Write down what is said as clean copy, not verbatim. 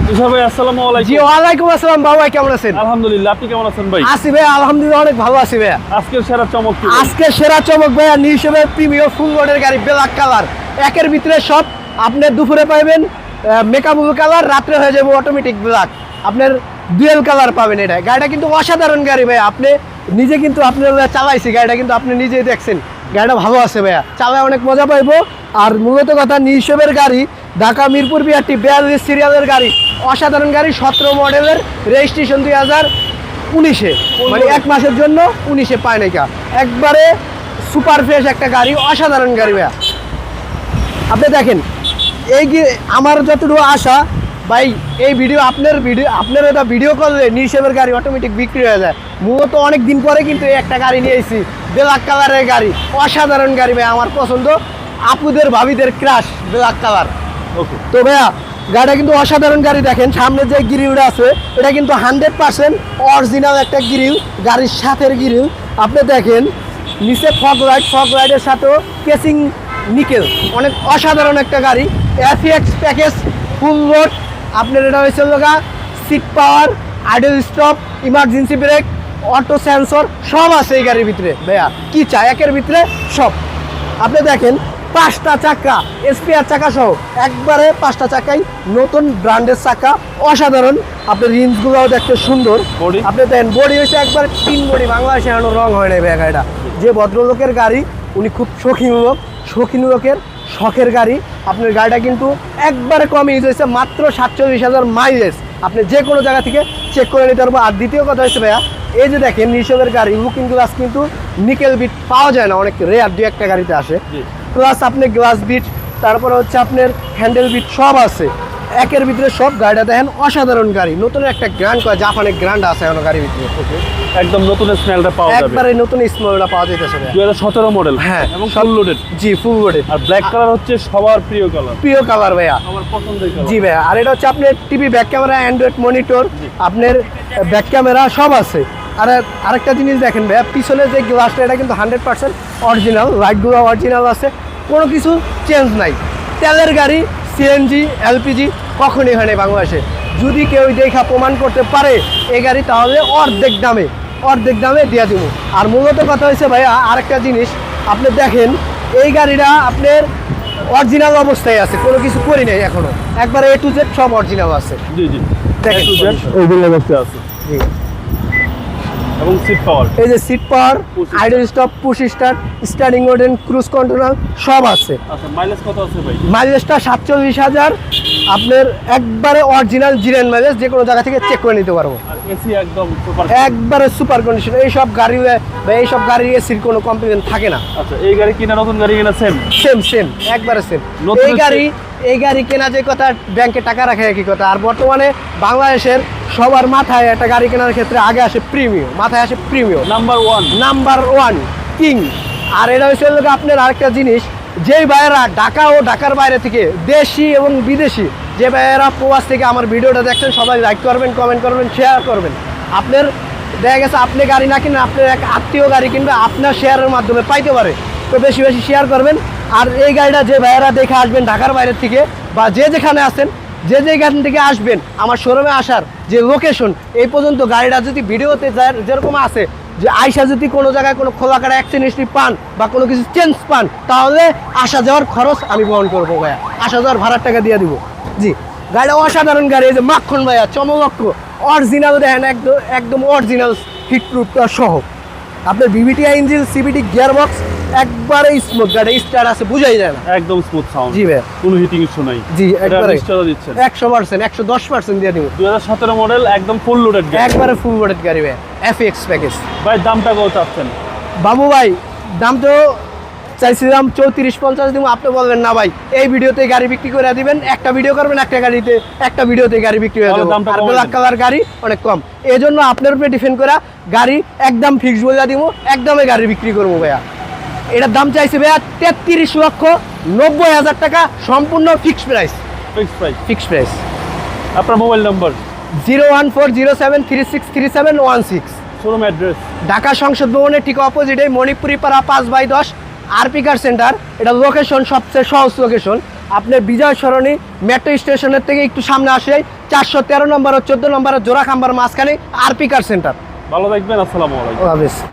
তুষার ভাই আসসালামু আলাইকুম। জি ওয়ালাইকুম আসসালাম। বাবু ভাই কেমন আছেন? আলহামদুলিল্লাহ, আপনি কেমন আছেন ভাই? আছি ভাই, আলহামদুলিল্লাহ অনেক ভালো আছি ভাই। আজকের সেরা চমক কি? আজকে সেরা চমক ভাই নিউ শেপের প্রিমিয়াম ফুল বডির গাড়ি, ব্ল্যাক কালার। একের ভিতরে সব আপনি দুপুরে পাবেন মেকআপেবল কালার, রাত্রে হয়ে যাবে অটোমেটিক ব্ল্যাক। আপনার ডুয়েল কালার পাবেন। এটা গাড়িটা কিন্তু অসাধারণ গাড়ি ভাই। আপনি নিজে কিন্তু আপনার চালাইছি গাড়িটা, কিন্তু আপনি নিজেই দেখছেন গাড়িটা ভালো আছে ভাইয়া, চালায় অনেক মজা পাইবো। আর মূলত কথা নিউ শেপের গাড়ি, ঢাকা মিরপুর বিআরটি 42 সিরিয়ালের গাড়ি, অসাধারণ গাড়ি, 17 মডেলের, রেজিস্ট্রেশন 2019-এ, মানে 1 মাসের জন্য 19-এ পায় নাকি। একবারে সুপার ফ্রেশ একটা গাড়ি, অসাধারণ গাড়ি ভাইয়া। আপনি দেখেন এই আমার যতটুকু আশা ভাই, এই আপনার এটা ভিডিও করলে নিউ শেপের গাড়ি অটোমেটিক বিক্রি হয়ে যায়। মূলত অনেক দিন পরে কিন্তু এই একটা গাড়ি নিয়ে এসেছি, ব্ল্যাক কালারের গাড়ি, অসাধারণ গাড়ি ভাই, আমার পছন্দ, আপুদের ভাবিদের ক্রাশ ব্ল্যাক কালার। ওকে, তো ভাইয়া গাড়িটা কিন্তু অসাধারণ গাড়ি। দেখেন সামনে যে গ্রিলটা আছে এটা কিন্তু 100% অরিজিনাল একটা গ্রিল, গাড়ির সাথের গ্রিল। আপনি দেখেন নিচে ফগ লাইটের সাথেও কেসিং নিকেল, অনেক অসাধারণ একটা গাড়ি। FX package full load. আপনার এটা হয়েছে লোকা seat power, idle stop, emergency brake, auto sensor সব আছে এই গাড়ির ভিতরে ভাইয়া। কি চাই একের ভিতরে সব। আপনি দেখেন 5টা চাকা, স্পেয়ার চাকা সহ, একবারে 5টা চাকাই নতুন ব্র্যান্ডের চাকা, অসাধারণ। আপনার রিঞ্জগুলোও দেখতে সুন্দর। আপনি দেখেন বডি হয়েছে একবার 3 বডি, বাংলাদেশে এখনো রং হয় নাই ভাইয়া গাড়িটা। যে ভদ্রলোকের গাড়ি উনি খুব শৌখিন লোকের শখের গাড়ি। আপনার গাড়িটা কিন্তু একবারে কম ইউজ হয়েছে, মাত্র 47,000 মাইলেজ। আপনি যে কোনো জায়গা থেকে চেক করে নিতে পারবো। আর দ্বিতীয় কথা হচ্ছে ভাইয়া, এই যে দেখেন নিশবের গাড়ি, লুকিং গ্লাস কিন্তু নিকেল বিট পাওয়া যায় না, অনেক রেয়ার, 2-1টা গাড়িতে আসে। প্লাস আপনি গ্লাস বিট, তারপরে হচ্ছে আপনার হ্যান্ডেল বিট সব আছে একের ভিতরে সব। গাড়িটা দেখেন অসাধারণ গাড়ি, নতুন একটা গ্র্যান্ড করা জাপানের গ্র্যান্ড আছে এখন গাড়ির ভিতরে। একদম নতুন স্মেলটা পাওয়া যাবে, একবারে নতুন স্মেলটা পাওয়া যাইতেছে 2017 মডেল। হ্যাঁ, এবং ফুল লোডেড। জি ফুল লোডেড। আর ব্ল্যাক কালার হচ্ছে সবার প্রিয় কালার ভাইয়া, আমার পছন্দের কালার। জি ভাইয়া। আর এটা হচ্ছে আপনার TV back camera, Android monitor, আপনার ব্যাক ক্যামেরা সব আছে। আর আরেকটা জিনিস দেখেন ভাইয়া, পিছনে যে গ্লাসটা এটা কিন্তু 100% অরিজিনাল, লাইটগুলো অরিজিনাল আছে, কোনো কিছু চেঞ্জ নাই। তেলের গাড়ি, সিএনজি, এলপিজি কখনই হয় নাই বাংলাদেশে। যদি কেউ দেখা প্রমাণ করতে পারে এই গাড়ি, তাহলে অর্ধেক দামে দিয়ে দেবো। আর মূলত কথা হয়েছে ভাইয়া আরেকটা জিনিস, আপনি দেখেন এই গাড়িটা আপনার অরিজিনাল অবস্থায় আছে, কোনো কিছু করি নাই এখনো, একবারে A to Z সব অরিজিনাল আছে। জি দেখেন ওইগুলো অবস্থায় আছে। জি। এবং সিট পাওয়ার, এই যে seat power, idle stop, push start, starting mode, cruise control সব আছে। আচ্ছা, মাইলেজ কত আছে ভাই? মাইলেজটা 47,000, আপনার একবারে অরিজিনাল জিরেন মাইলেজ, যে কোনো জায়গা থেকে চেক করে নিতে পারবো। আর এসি একদম সুপার, একবারে সুপার কন্ডিশন। এইসব গাড়ির এসির কোনো কমপ্লেন থাকে না। আচ্ছা, এই গাড়ি কিনা নতুন গাড়ি কিনা সেম একবারে সেম। এই গাড়ি কেনা যে কথা, ব্যাংকে টাকা রাখে একই কথা। আর বর্তমানে বাংলাদেশের সবার মাথায় একটা গাড়ি কেনার ক্ষেত্রে আগে আসে প্রিমিয়াম, মাথায় আসে প্রিমিয়াম নাম্বার ওয়ান কিং। আর এটা হচ্ছে আপনার আরেকটা জিনিস, যেই ভাইয়েরা ঢাকা ও ঢাকার বাইরে থেকে, দেশি এবং বিদেশি যে ভাইয়েরা প্রবাস থেকে আমার ভিডিওটা দেখছেন, সবাই লাইক করবেন, কমেন্ট করবেন, শেয়ার করবেন। আপনার দেখা গেছে আপনি গাড়ি না কিনে আপনার এক আত্মীয় গাড়ি কিনবে, আপনার শেয়ারের মাধ্যমে পাইতে পারে, তো বেশি শেয়ার করবেন। আর এই গাড়িটা যে ভাইয়েরা দেখে আসবেন ঢাকার বাইরের থেকে, বা যেখানে আছেন, যেখান থেকে আসবেন, আমার শোরুমে আসার যে লোকেশন, এই পর্যন্ত গাড়িটা যদি ভিডিওতে যেরকম আছে, যে আইসা যদি কোনো জায়গায় কোনো খোলা কাটা অ্যাক্সিডেন্ট পান বা কোনো কিছু চেঞ্জ পান, তাহলে আসা যাওয়ার খরচ আমি বহন করবো ভাইয়া, আসা যাওয়ার ভাড়ার টাকা দিয়ে দিব। জি, গাড়িটা অসাধারণ গাড়ি। এই যে মাখন ভাইয়া, চমলক্ষ অরিজিনাল দেখেন, একদম অরিজিনাল হিটপ্রুফটা সহ। আপনার বিবিটিআই ইঞ্জিন, সিবিটি গিয়ারবক্স, একবারে স্মুথ গাড়ি, স্টার্ট আছে বুঝাই যায় না, একদম স্মুথ সাউন্ড। জি ভাই, কোনো হিটিং ইস্যু নাই। জি, একবারে দিচ্ছেন 100%, 110% দিয়ে দিব। 2017 মডেল, একদম ফুল লোডেড গাড়ি, একবারে ফুল লোডেড গাড়ি ভাই, এফএক্স প্যাকেজ। ভাই দামটা কত চাচ্ছেন? বাবু ভাই দাম তো চাইছিলাম 34-50 দিব, আপনি বলবেন না ভাই এই ভিডিওতে গাড়ি বিক্রি করে দিবেন, একটা ভিডিও করবেন, একটা ভিডিওতে গাড়ি বিক্রি হয়ে যাবে। আর ব্ল্যাক কালার গাড়ি অনেক কম, এই জন্য আপনার উপরে ডিপেন্ড করা গাড়ি একদম ফিক্স বলে দিব, একদমে গাড়ি বিক্রি করবো ভাইয়া। এটার দাম চাইছে ভাইয়া 33,90,000 টাকা, সম্পূর্ণ ফিক্সড প্রাইস। আপনার mobile number? 01407363716। Showroom address? Dhaka সংসদ ভবনের ঠিক অপোজিটে মণিপুরি পাড়া 5/10 আরপি কার সেন্টার। এটা লোকেশন সবচেয়ে সহজ লোকেশন। আপনার বিজয় সরণি মেট্রো স্টেশনের থেকে একটু সামনে আসে 413 নম্বর ও 14 নম্বরের জোড়া খাম্বার মাঝখানে আরপি কার সেন্টার। ভালো থাকবেন, আসসালামু আলাইকুম। হাফেজ।